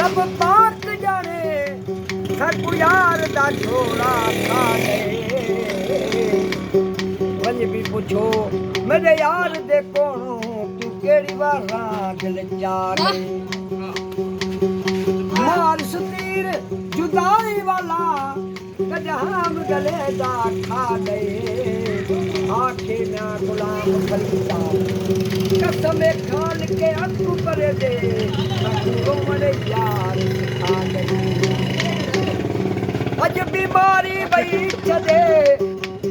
सब बात जाने सकु यार दा झोला खा गए वंज भी पुछो मेरे यार दे कोणों तू केड़ी वारा दिल जाने मार सुतीर जुदाई वाला कदम गले दा खा गए आखे ना गुलाम फरीदा कसम खान के अकू पर दे सकू मरे यार खा गए अज बीमारी बई छदे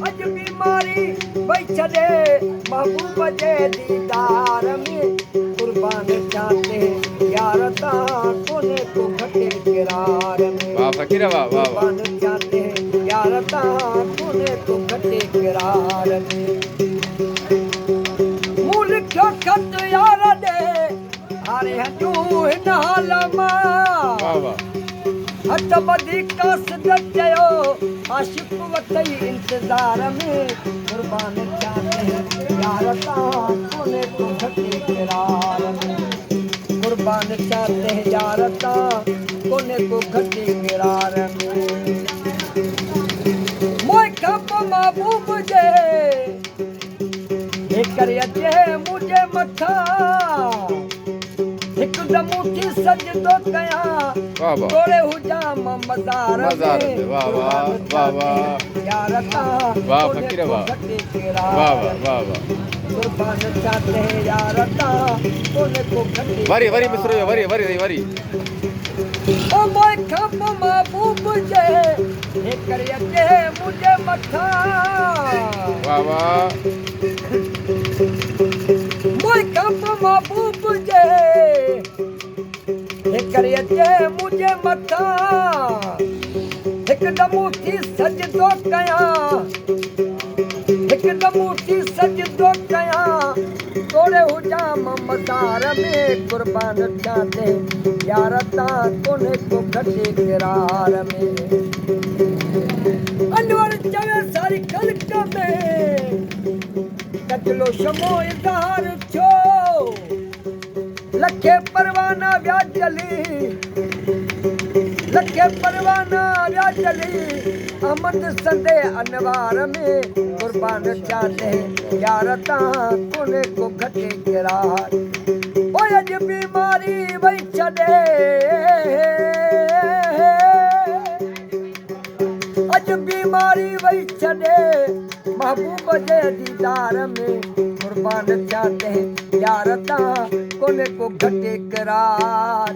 अज बीमारी बई छदे महबूब जे दीदार में कुर्बान चाहते यार ता कोने को घटे किरार में वाह फकीरा वाह वाह वाह कुर्बान चाहते यार ता कोने को घटे किरार में मूल क्यों खत यार दे हारे हजू नालमा वाह वाह हथ बदी कस दचयो आशिक वतई इंतजार में कुर्बान चाहते यार ता कोने को घटे किरार में कुर्बान चाहते यार ता कोने को घटे किरार में मोय खप महबूब जे कर अचे मुझे मथा हिकदम उठी सजदो कया वाह वाह तोड़े हुजा मजार में वाह वाह वाह वाह यार ता वाह फकीर वाह घटे वाह किरार वाह वाह वाह कुर्बान चाहते हैं यार ता कोने को घटे वरी वरी मिस्रो वरी वरी वरी ओ मोय खप महबूब जे हे कर अचे मुझे मथा वाह वाह मोय खप महबूब जे हे कर अचे मुझे मथा हिकदम उठी सजदो कया हिकदम उठी सजदो कया तोड़े हुजा मजार में कुर्बान चाहते यार ता कोने को घटे किरार में अनवर चवे सारी खल्क में कचलो शमो इज़हार छो लखे परवाना व्या चली लखे परवाना व्या चली अहमद संदे अनवार में कुर्बान चाहते यार ता कोने को घटे किरार ओ अज बीमारी वही छदे अज बीमारी वही छदे महबूब जे दीदार में कुर्बान चाहते यार ता कोने को घटे किरार